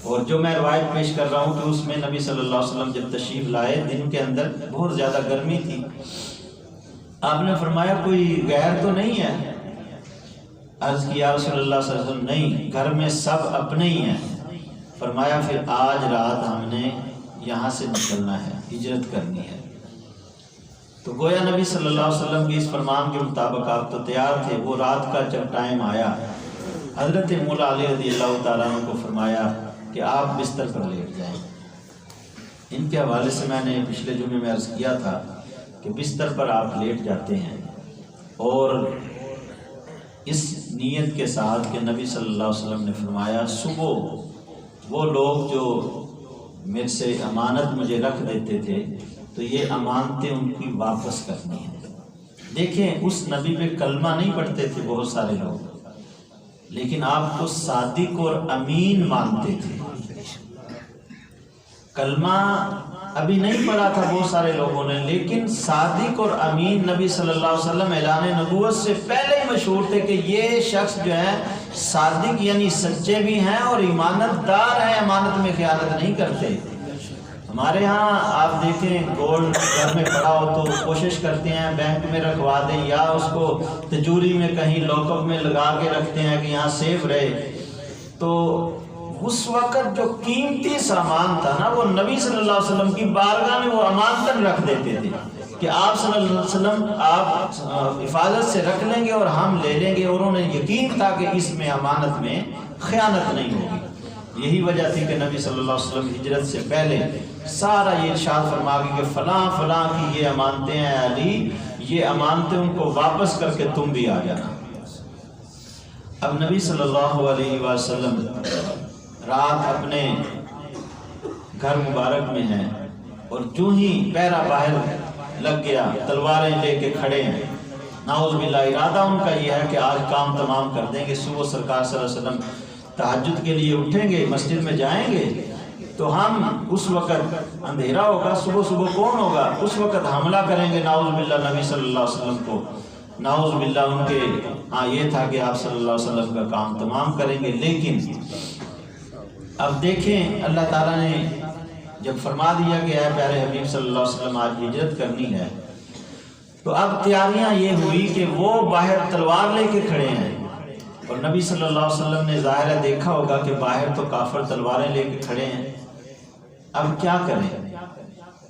اور جو میں روایت پیش کر رہا ہوں کہ اس میں نبی صلی اللہ علیہ وسلم جب تشریف لائے دن کے اندر بہت زیادہ گرمی تھی، آپ نے فرمایا کوئی غیر تو نہیں ہے؟ عرض کی یا رسول اللہ صلی اللہ علیہ وسلم نہیں، گھر میں سب اپنے ہی ہیں۔ فرمایا پھر آج رات ہم نے یہاں سے نکلنا ہے، ہجرت کرنی ہے۔ تو گویا نبی صلی اللہ علیہ وسلم کی اس فرمان کے مطابق آپ تو تیار تھے۔ وہ رات کا جب ٹائم آیا، حضرت مولا علی رضی اللہ تعالیٰ عنہ کو فرمایا کہ آپ بستر پر لیٹ جائیں۔ ان کے حوالے سے میں نے پچھلے جمعے میں عرض کیا تھا کہ بستر پر آپ لیٹ جاتے ہیں اور اس نیت کے ساتھ کہ نبی صلی اللہ علیہ وسلم نے فرمایا صبح وہ لوگ جو میرے سے امانت مجھے رکھ دیتے تھے تو یہ امانتیں ان کی واپس کرنی ہیں۔ دیکھیں اس نبی پہ کلمہ نہیں پڑھتے تھے بہت سارے لوگ، لیکن آپ کو صادق اور امین مانتے تھے۔ کلمہ ابھی نہیں پڑھا تھا بہت سارے لوگوں نے، لیکن صادق اور امین نبی صلی اللہ علیہ وسلم اعلان نبوت سے پہلے ہی مشہور تھے کہ یہ شخص جو ہے صادق یعنی سچے بھی ہیں اور ایمانت دار ہیں، امانت میں خیانت نہیں کرتے۔ ہمارے ہاں آپ دیکھیں گولڈ گھر میں پڑا ہو تو کوشش کرتے ہیں بینک میں رکھوا دیں یا اس کو تجوری میں کہیں لاک اپ میں لگا کے رکھتے ہیں کہ یہاں سیف رہے۔ تو اس وقت جو قیمتی سامان تھا نا وہ نبی صلی اللہ علیہ وسلم کی بارگاہ میں وہ امانتاً رکھ دیتے تھے کہ آپ صلی اللہ علیہ وسلم آپ حفاظت سے رکھ لیں گے اور ہم لے لیں گے، اور انہوں نے یقین تھا کہ اس میں امانت میں خیانت نہیں ہوگی۔ یہی وجہ تھی کہ نبی صلی اللہ علیہ وسلم ہجرت سے پہلے سارا یہ ارشاد فرما گئے کہ فلاں فلاں کی یہ امانتیں ہیں علی، یہ امانتیں ان کو واپس کر کے تم بھی آ جانا۔ اب نبی صلی اللہ علیہ وسلم رات اپنے گھر مبارک میں ہیں اور جو ہی پہرا باہر لگ گیا تلواریں لے کے کھڑے ہیں، نعوذ باللہ ارادہ ان کا یہ ہے کہ آج کام تمام کر دیں گے، صبح سرکار صلی اللہ علیہ وسلم تہجد کے لیے اٹھیں گے، مسجد میں جائیں گے تو ہم اس وقت اندھیرا ہوگا، صبح صبح کون ہوگا، اس وقت حملہ کریں گے نعوذ باللہ نبی صلی اللہ علیہ وسلم کو، نعوذ باللہ ان کے یہ تھا کہ آپ صلی اللہ علیہ وسلم کا کام تمام کریں گے۔ لیکن اب دیکھیں اللہ تعالیٰ نے جب فرما دیا کہ اے پیارے حبیب صلی اللہ علیہ وسلم آج ہجرت کرنی ہے تو اب تیاریاں یہ ہوئی کہ وہ باہر تلوار لے کے کھڑے ہیں اور نبی صلی اللہ علیہ وسلم نے ظاہر دیکھا ہوگا کہ باہر تو کافر تلواریں لے کے کھڑے ہیں، اب کیا کریں؟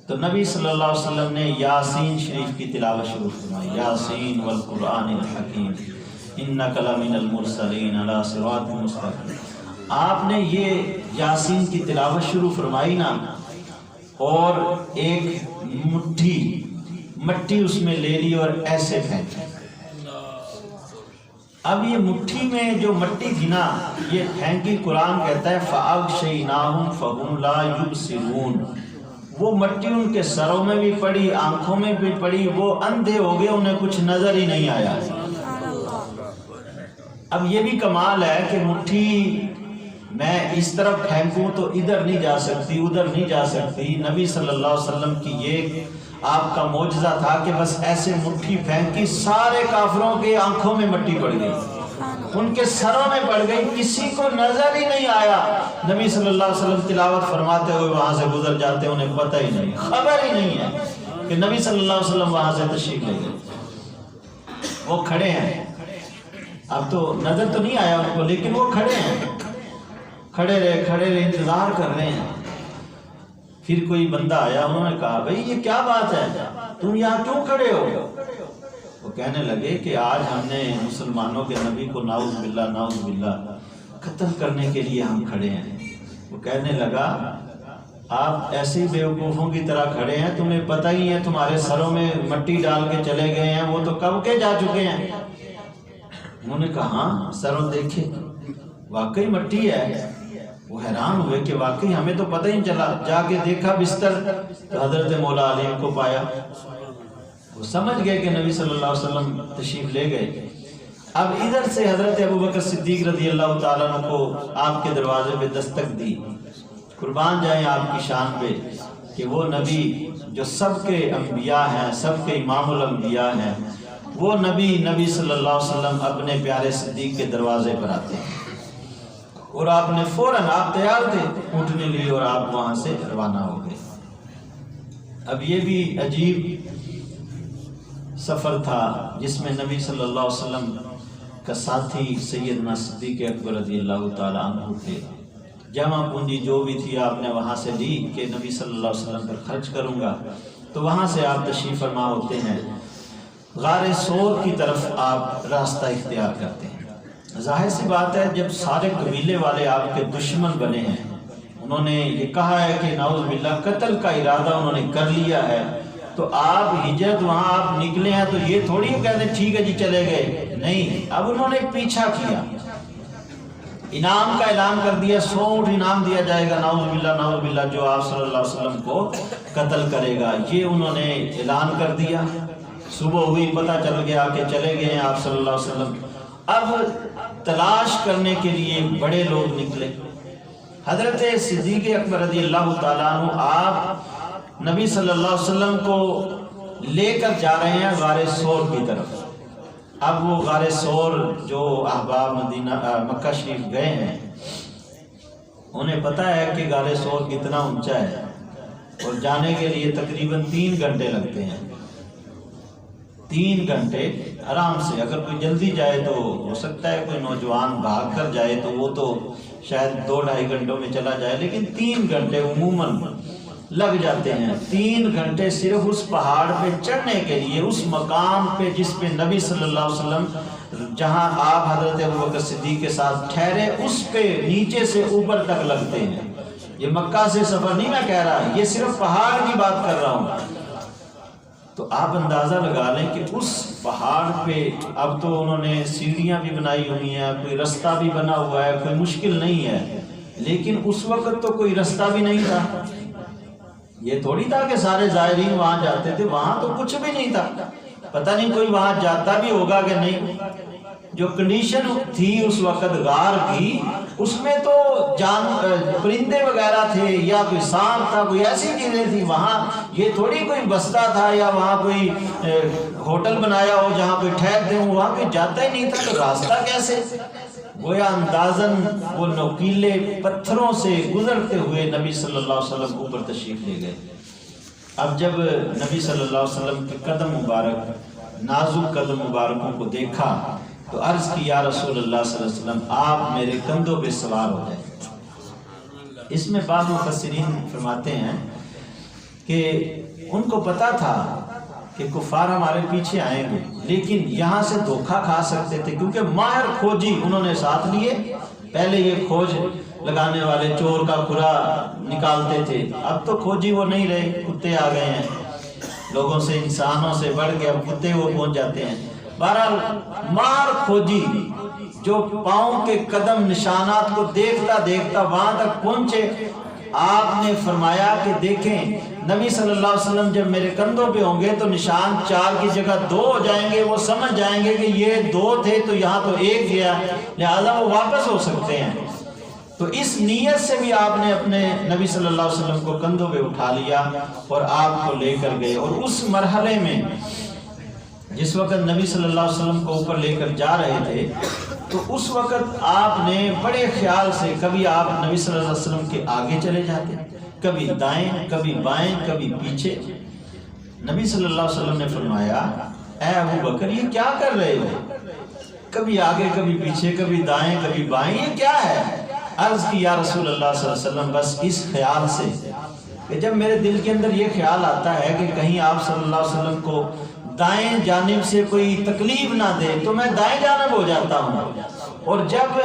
تو نبی صلی اللہ علیہ وسلم نے یاسین شریف کی تلاوت شروع فرمائی، یاسین والقرآن الحکیم انک لمن المرسلین علی صراط مستقیم۔ آپ نے یہ یاسین کی تلاوت شروع فرمائی نا اور ایک مٹی اس میں لے لی اور ایسے پھینکی۔ اب یہ مٹھی میں جو مٹی تھی نا یہ پھینکی، قرآن کہتا ہے فَأَغْشَيْنَاهُمْ فَهُمْ لَا يُبْصِرُونَ، وہ مٹی ان کے سروں میں بھی پڑی، آنکھوں میں بھی پڑی، وہ اندھے ہو گئے، انہیں کچھ نظر ہی نہیں آیا۔ اب یہ بھی کمال ہے کہ مٹھی میں اس طرف پھینکوں تو ادھر نہیں جا سکتی، ادھر نہیں جا سکتی۔ نبی صلی اللہ علیہ وسلم کی یہ آپ کا معجزہ تھا کہ بس ایسے مٹھی پھینکی، سارے کافروں کے آنکھوں میں مٹی پڑ گئی، ان کے سروں میں پڑ گئی، کسی کو نظر ہی نہیں آیا۔ نبی صلی اللہ علیہ وسلم تلاوت فرماتے ہوئے وہاں سے گزر جاتے، انہیں پتہ ہی نہیں، خبر ہی نہیں ہے کہ نبی صلی اللہ علیہ وسلم وہاں سے تشریف لے گئے۔ وہ کھڑے ہیں، اب تو نظر تو نہیں آیا ان کو، لیکن وہ کھڑے ہیں، کھڑے رہے انتظار کر رہے ہیں۔ پھر کوئی بندہ آیا، انہوں نے کہا بھئی یہ کیا بات ہے، تم یہاں کیوں کھڑے ہو؟ وہ کہنے لگے کہ آج ہم نے مسلمانوں کے نبی کو نعوذ باللہ قتل کرنے کے لیے ہم کھڑے ہیں۔ وہ کہنے لگا آپ ایسے ہی بیوقوفوں کی طرح کھڑے ہیں، تمہیں پتہ ہی ہے، تمہارے سروں میں مٹی ڈال کے چلے گئے ہیں، وہ تو کب کے جا چکے ہیں۔ انہوں نے کہا ہاں سروں دیکھے واقعی مٹی ہے۔ وہ حیران ہوئے کہ واقعی ہمیں تو پتہ ہی چلا، جا کے دیکھا بستر تو حضرت مولا علی کو پایا۔ وہ سمجھ گئے کہ نبی صلی اللہ علیہ وسلم تشریف لے گئے۔ اب ادھر سے حضرت ابوبکر صدیق رضی اللہ تعالیٰ عنہ کو آپ کے دروازے پہ دستک دی۔ قربان جائیں آپ کی شان پہ کہ وہ نبی جو سب کے انبیاء ہیں، سب کے امام الانبیاء ہیں، وہ نبی صلی اللہ علیہ وسلم اپنے پیارے صدیق کے دروازے پر آتے ہیں اور آپ نے فوراً، آپ تیار تھے، اونٹنی لی اور آپ وہاں سے روانہ ہو گئے۔ اب یہ بھی عجیب سفر تھا جس میں نبی صلی اللہ علیہ وسلم کا ساتھی سیدنا صدیق اکبر رضی اللہ تعالیٰ عنہ تھے۔ جمع پونجی جو بھی تھی آپ نے وہاں سے لی کہ نبی صلی اللہ علیہ وسلم پر خرچ کروں گا، تو وہاں سے آپ تشریف فرما ہوتے ہیں، غار ثور کی طرف آپ راستہ اختیار کرتے ہیں۔ ظاہر سی بات ہے، جب سارے قبیلے والے آپ کے دشمن بنے ہیں، انہوں نے یہ کہا ہے کہ نعوذ باللہ قتل کا ارادہ انہوں نے کر لیا ہے، تو آپ ہجرت وہاں آپ نکلے ہیں تو یہ تھوڑی کہتے ہیں ٹھیک ہے جی چلے گئے، نہیں، اب انہوں نے پیچھا کیا، انعام کا اعلان کر دیا، 100 اونٹ انعام دیا جائے گا، نعوذ باللہ جو آپ صلی اللہ علیہ وسلم کو قتل کرے گا، یہ انہوں نے اعلان کر دیا۔ صبح ہوئی، پتہ چل گیا کہ چلے گئے ہیں آپ صلی اللہ علیہ وسلم۔ اب تلاش کرنے کے لیے بڑے لوگ نکلے۔ حضرت صدیق اکبر رضی اللہ تعالیٰ عنہ آپ نبی صلی اللہ علیہ وسلم کو لے کر جا رہے ہیں غار ثور کی طرف۔ اب وہ غار ثور جو احباب مکہ شریف گئے ہیں، انہیں پتہ ہے کہ غار ثور کتنا اونچا ہے اور جانے کے لیے تقریباً 3 گھنٹے لگتے ہیں۔ 3 گھنٹے آرام سے، اگر کوئی جلدی جائے تو ہو سکتا ہے کوئی نوجوان بھاگ کر جائے تو وہ تو شاید 2-2.5 گھنٹوں میں چلا جائے، لیکن 3 گھنٹے عموماً لگ جاتے ہیں۔ 3 گھنٹے صرف اس پہاڑ پہ چڑھنے کے لیے، اس مقام پہ جس پہ نبی صلی اللہ علیہ وسلم، جہاں آپ حضرت ابوبکر صدیق کے ساتھ ٹھہرے، اس پہ نیچے سے اوپر تک لگتے ہیں۔ یہ مکہ سے سفر نہیں میں کہہ رہا، یہ صرف پہاڑ کی بات کر رہا ہوں۔ تو آپ اندازہ لگا لیں کہ اس پہاڑ پہ اب تو انہوں نے سیڑھیاں بھی بنائی ہوئی ہیں، کوئی رستہ بھی بنا ہوا ہے، کوئی مشکل نہیں ہے، لیکن اس وقت تو کوئی رستہ بھی نہیں تھا۔ یہ تھوڑی تھا کہ سارے زائرین وہاں جاتے تھے، وہاں تو کچھ بھی نہیں تھا، پتہ نہیں کوئی وہاں جاتا بھی ہوگا کہ نہیں۔ جو کنڈیشن تھی اس وقت غار کی، اس میں تو پرندے وغیرہ تھے یا کوئی سانپ تھا، کوئی ایسی چیزیں تھی، وہاں یہ تھوڑی کوئی بستہ تھا یا وہاں کوئی ہوٹل بنایا ہو جہاں کوئی ٹھہرتے ہوں، وہاں کوئی جاتا ہی نہیں تھا، تو راستہ کیسے؟ گویا اندازاً وہ نوکیلے پتھروں سے گزرتے ہوئے نبی صلی اللہ علیہ وسلم اوپر تشریف لے گئے۔ اب جب نبی صلی اللہ علیہ وسلم کے قدم مبارک، نازک قدم مبارکوں کو دیکھا تو عرض کی یا رسول اللہ صلی اللہ علیہ وسلم، آپ میرے کندھوں پہ سوار ہو جائیں۔ اس میں بعض مفسرین فرماتے ہیں کہ ان کو پتا تھا کہ کفار ہمارے پیچھے آئیں گے، لیکن یہاں سے دھوکہ کھا سکتے تھے، کیونکہ ماہر کھوجی انہوں نے ساتھ لیے۔ پہلے یہ کھوج لگانے والے چور کا کھرا نکالتے تھے، اب تو کھوجی وہ نہیں رہے، کتے آ گئے ہیں، لوگوں سے، انسانوں سے بڑھ کے اب کتے وہ پہنچ جاتے ہیں۔ بہرحال ماہر کھوجی جو پاؤں کے قدم نشانات کو دیکھتا دیکھتا وہاں تک پہنچے۔ آپ نے فرمایا کہ دیکھیں نبی صلی اللہ علیہ وسلم جب میرے کندھوں پہ ہوں گے تو نشان 4 کی جگہ 2 ہو جائیں گے، وہ سمجھ جائیں گے کہ یہ 2 تھے تو یہاں تو 1 گیا، لہذا وہ واپس ہو سکتے ہیں۔ تو اس نیت سے بھی آپ نے اپنے نبی صلی اللہ علیہ وسلم کو کندھوں پہ اٹھا لیا اور آپ کو لے کر گئے۔ اور اس مرحلے میں جس وقت نبی صلی اللہ علیہ وسلم کو اوپر لے کر جا رہے تھے تو اس وقت آپ نے بڑے خیال سے، کبھی آپ نبی صلی اللہ علیہ وسلم کے آگے چلے جاتے، کبھی دائیں، کبھی بائیں، کبھی پیچھے۔ نبی صلی اللہ علیہ وسلم نے فرمایا، اے ابو بکر یہ کیا کر رہے ہو؟ کبھی آگے کبھی پیچھے، کبھی دائیں کبھی بائیں، یہ کیا ہے؟ عرض کی یا رسول اللہ صلی اللہ علیہ وسلم بس اس خیال سے کہ جب میرے دل کے اندر یہ خیال آتا ہے کہ کہیں آپ صلی اللہ علیہ وسلم کو دائیں جانب سے کوئی تکلیف نہ دے تو میں دائیں جانب ہو جاتا ہوں، اور جب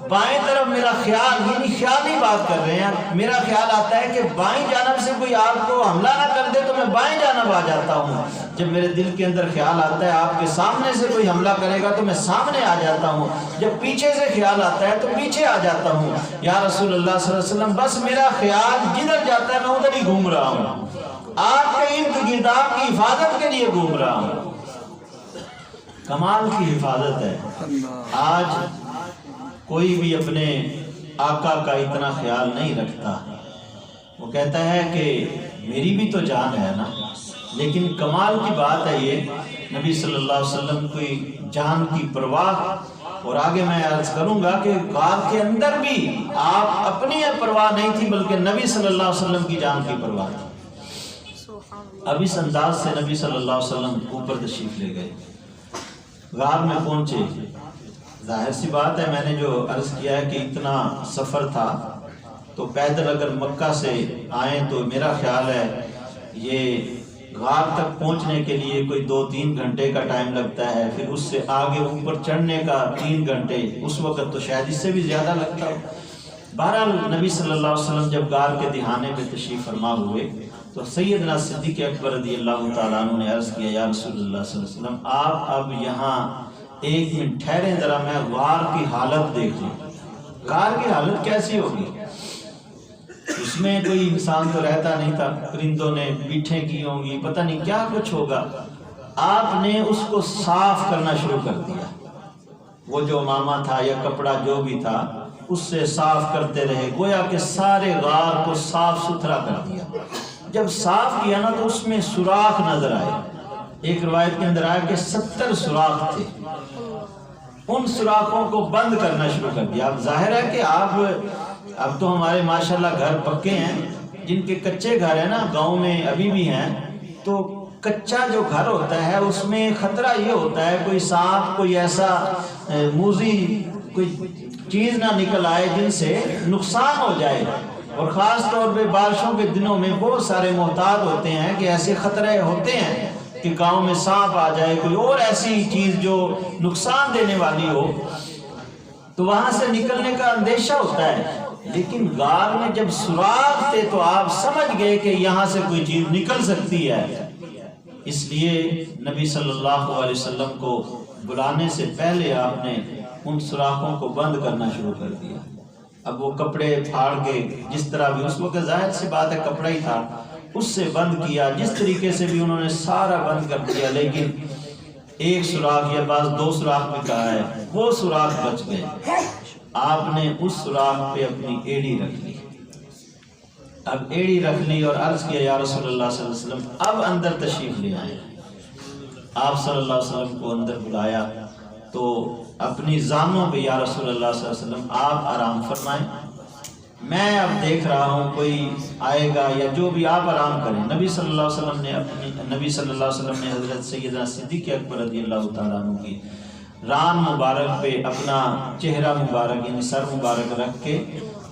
بائیں طرف میرا خیال، یعنی خیالی بات کر رہے ہیں، میرا خیال آتا ہے کہ بائیں جانب سے کوئی آپ کو حملہ نہ کر دے تو میں بائیں جانب آ جاتا ہوں۔ جب میرے دل کے اندر خیال آتا ہے آپ کے سامنے سے کوئی حملہ کرے گا تو میں سامنے آ جاتا ہوں، جب پیچھے سے خیال آتا ہے تو پیچھے آ جاتا ہوں۔ یا رسول اللہ صلی اللہ علیہ وسلم بس میرا خیال جدھر جاتا ہے میں ادھر ہی گھوم رہا ہوں، آپ کے ارد گرد آپ کی حفاظت کے لیے گھوم رہا ہوں۔ کمال کی حفاظت ہے۔ آج کوئی بھی اپنے آقا کا اتنا خیال نہیں رکھتا، وہ کہتا ہے کہ میری بھی تو جان ہے نا، لیکن کمال کی بات ہے یہ نبی صلی اللہ علیہ وسلم کوئی جان کی پرواہ اور آگے میں عرض کروں گا کہ غار کے اندر بھی آپ اپنی پرواہ نہیں تھی بلکہ نبی صلی اللہ علیہ وسلم کی جان کی پرواہ تھی۔ اب اس انداز سے نبی صلی اللہ علیہ وسلم اوپر تشریف لے گئے، غار میں پہنچے۔ ظاہر سی بات ہے، میں نے جو عرض کیا ہے کہ اتنا سفر تھا تو پیدل اگر مکہ سے آئیں تو میرا خیال ہے یہ غار تک پہنچنے کے لیے کوئی 2-3 گھنٹے کا ٹائم لگتا ہے، پھر اس سے آگے اوپر چڑھنے کا 3 گھنٹے، اس وقت تو شاید اس سے بھی زیادہ لگتا ہو۔ بہرحال نبی صلی اللہ علیہ وسلم جب غار کے دہانے پہ تشریف فرما ہوئے تو سیدنا صدیق اکبر رضی اللہ تعالیٰ عنہ نے عرض کیا، یا رسول اللہ صلی اللہ علیہ وسلم آپ اب یہاں 1 منٹ ٹھہریں، ذرا میں غار کی حالت دیکھ لوں۔ غار کی حالت کیسی ہوگی؟ اس میں کوئی انسان تو رہتا نہیں تھا، پرندوں نے بیٹھیں کی ہوں گی، پتہ نہیں کیا کچھ ہوگا۔ آپ نے اس کو صاف کرنا شروع کر دیا، وہ جو امامہ تھا یا کپڑا جو بھی تھا اس سے صاف کرتے رہے، گویا کہ سارے غار کو صاف ستھرا کر دیا۔ جب صاف کیا نا تو اس میں سوراخ نظر آئے، ایک روایت کے اندر آیا کہ 70 سوراخ تھے، ان سوراخوں کو بند کرنا شروع کر دیا۔ اب ظاہر ہے کہ اب تو ہمارے ماشاءاللہ گھر پکے ہیں، جن کے کچے گھر ہیں نا گاؤں میں ابھی بھی ہیں، تو کچا جو گھر ہوتا ہے اس میں خطرہ یہ ہوتا ہے کوئی سانپ، کوئی ایسا موذی کوئی چیز نہ نکل آئے جن سے نقصان ہو جائے، اور خاص طور پہ بارشوں کے دنوں میں بہت سارے محتاط ہوتے ہیں کہ ایسے خطرے ہوتے ہیں کہ گاؤں میں سانپ آ جائے، کوئی اور ایسی چیز جو نقصان دینے والی ہو، تو وہاں سے نکلنے کا اندیشہ ہوتا ہے۔ لیکن غار میں جب سوراخ تھے تو آپ سمجھ گئے کہ یہاں سے کوئی چیز نکل سکتی ہے، اس لیے نبی صلی اللہ علیہ وسلم کو بلانے سے پہلے آپ نے ان سوراخوں کو بند کرنا شروع کر دیا۔ اب وہ کپڑے پھاڑ کے جس طرح بھی، اس وقت ظاہر سی بات ہے کپڑا ہی تھا، اس سے بند کیا، جس طریقے سے بھی انہوں نے سارا بند کر دیا، لیکن ایک سوراخ یا بعض 2 سوراخ میں کہا ہے وہ سوراخ بچ گئے۔ آپ نے اس سوراخ پہ اپنی ایڑی رکھ لی، اب ایڑی رکھ لی اور عرض کیا، یا رسول اللہ صلی اللہ علیہ وسلم اب اندر تشریف لے آئے۔ آپ صلی اللہ علیہ وسلم کو اندر بلایا تو اپنی زانوں پہ، یا رسول اللہ صلی اللہ علیہ وسلم آپ آرام فرمائیں، میں اب دیکھ رہا ہوں کوئی آئے گا یا جو بھی، آپ آرام کریں۔ نبی صلی اللہ علیہ وسلم نے حضرت سیدنا صدیق اکبر رضی اللہ تعالیٰ عنہ کی ران مبارک پہ اپنا چہرہ مبارک یعنی سر مبارک رکھ کے،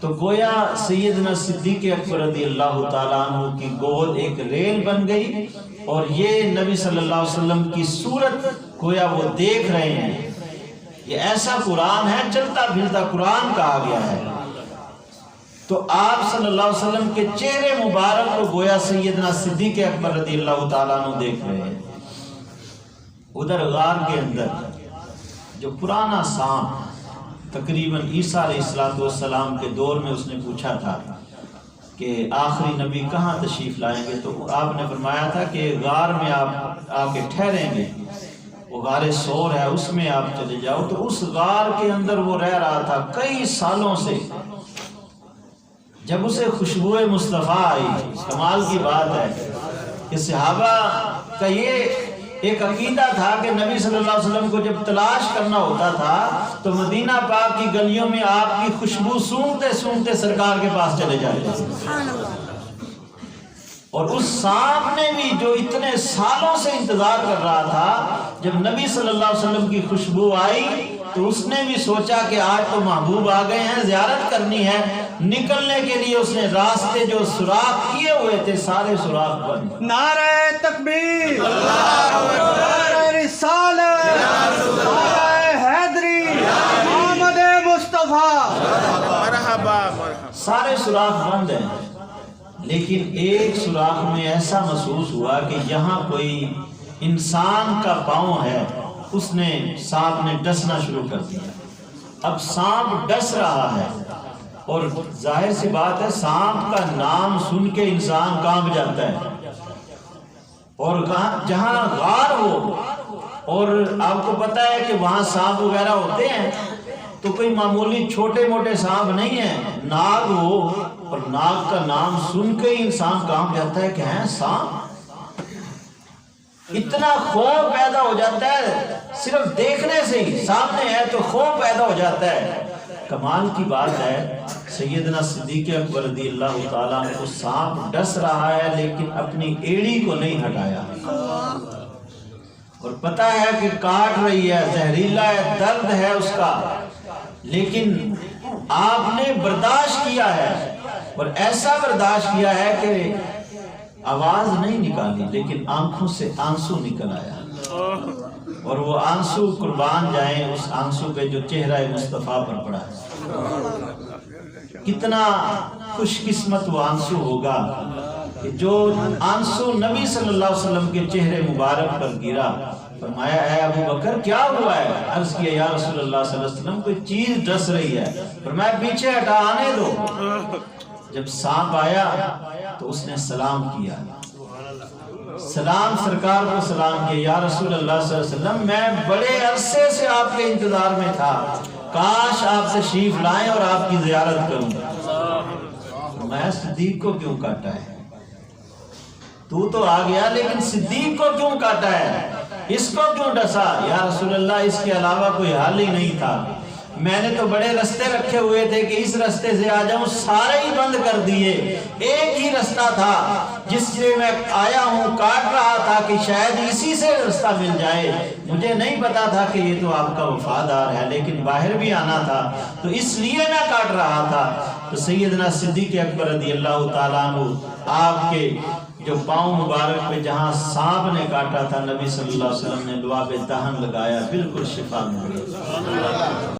تو گویا سیدنا صدیق اکبر رضی اللہ تعالیٰ عنہ کی گود ایک ریل بن گئی، اور یہ نبی صلی اللہ علیہ وسلم کی صورت گویا وہ دیکھ رہے ہیں۔ یہ ایسا قرآن ہے، چلتا پھرتا قرآن کہا گیا ہے۔ تو آپ صلی اللہ علیہ وسلم کے چہرے مبارک کو گویا سیدنا صدیق اکبر رضی اللہ تعالیٰ عنہ دیکھ رہے ہیں۔ ادھر غار کے اندر جو پرانا سانپ تقریباً عیسیٰ علیہ السلام کے دور میں اس نے پوچھا تھا کہ آخری نبی کہاں تشریف لائیں گے، تو آپ نے فرمایا تھا کہ غار میں آپ آ کے ٹھہریں گے، وہ غار سور ہے اس میں آپ چلے جاؤ۔ تو اس غار کے اندر وہ رہ رہا تھا کئی سالوں سے۔ جب اسے خوشبو مصطفیٰ آئی، کمال کی بات ہے کہ صحابہ کا یہ ایک عقیدہ تھا کہ نبی صلی اللہ علیہ وسلم کو جب تلاش کرنا ہوتا تھا تو مدینہ پاک کی گلیوں میں آپ کی خوشبو سونگتے سونگتے سرکار کے پاس چلے جاتے تھے۔ اور اس سانپ نے بھی جو اتنے سالوں سے انتظار کر رہا تھا، جب نبی صلی اللہ علیہ وسلم کی خوشبو آئی تو اس نے بھی سوچا کہ آج تو محبوب آ گئے ہیں، زیارت کرنی ہے۔ نکلنے کے لیے اس نے راستے جو سوراخ کیے ہوئے تھے سارے سوراخ بند۔ نعرہ تکبیر، نعرہ رسالت، نعرہ حیدری، محمد مصطفیٰ، مرحبا مرحبا، سارے سوراخ بند ہیں۔ لیکن ایک سوراخ میں ایسا محسوس ہوا کہ یہاں کوئی انسان کا پاؤں ہے، اس نے سانپ نے ڈسنا شروع کر دیا۔ اب سانپ ڈس رہا ہے، اور ظاہر سی بات ہے سانپ کا نام سن کے انسان کانپ جاتا ہے، اور جہاں غار ہو اور آپ کو پتہ ہے کہ وہاں سانپ وغیرہ ہوتے ہیں تو کوئی معمولی چھوٹے موٹے سانپ نہیں ہیں، ناگ ہو اور ناگ کا نام سن کے ہی انسان کانپ جاتا ہے کہ ہیں سانپ، اتنا خوف پیدا ہو جاتا ہے۔ صرف دیکھنے سے ہی سامنے ہے تو خوف پیدا ہو جاتا ہے۔ کمال کی بات ہے سیدنا صدیق اکبر رضی اللہ تعالیٰ عنہ کو سانپ ڈس رہا ہے لیکن اپنی ایڑی کو نہیں ہٹایا، اور پتہ ہے کہ کاٹ رہی ہے، زہریلا ہے، درد ہے اس کا، لیکن آپ نے برداشت کیا ہے، اور ایسا برداشت کیا ہے کہ آواز نہیں نکالی لیکن آنکھوں سے آنسو نکل آیا، اور وہ آنسو قربان جائیں اس آنسو پہ جو چہرہ مصطفیٰ پر پڑا ہے۔ کتنا خوش قسمت وہ آنسو ہوگا کہ جو آنسو نبی صلی اللہ علیہ وسلم کے چہرے مبارک پر گرا۔ فرمایا اے ابو بکر کیا ہوا ہے؟ عرض کیا یا رسول اللہ صلی اللہ علیہ وسلم کوئی چیز ڈس رہی ہے۔ فرمایا پیچھے ہٹا آنے دو۔ جب سانپ آیا تو اس نے سلام کیا، سلام سرکار کو سلام کیا، یا رسول اللہ صلی اللہ علیہ وسلم میں بڑے عرصے سے آپ کے انتظار میں تھا، کاش آپ تشریف لائیں اور آپ کی زیارت کروں۔ میں صدیق کو کیوں کاٹا ہے؟ تو آ گیا لیکن صدیق کو کیوں کاٹا ہے؟ اس کو کیوں ڈسا؟ یا رسول اللہ اس کے علاوہ کوئی حل ہی نہیں تھا، میں نے تو بڑے رستے رکھے ہوئے تھے کہ اس رستے سے آ جاؤں، سارے ہی بند کر دیے، ایک ہی رستہ تھا جس سے میں آیا ہوں، کاٹ رہا تھا کہ شاید اسی سے رستہ مل جائے، مجھے نہیں پتا تھا کہ یہ تو آپ کا وفادار ہے، لیکن باہر بھی آنا تھا تو اس لیے میں کاٹ رہا تھا۔ تو سیدنا صدیق اکبر رضی اللہ تعالیٰ عنہ آپ کے جو پاؤں مبارک پہ جہاں سانپ نے کاٹا تھا، نبی صلی اللہ علیہ وسلم نے لعاب دہن لگایا، بالکل شفا مل گئی۔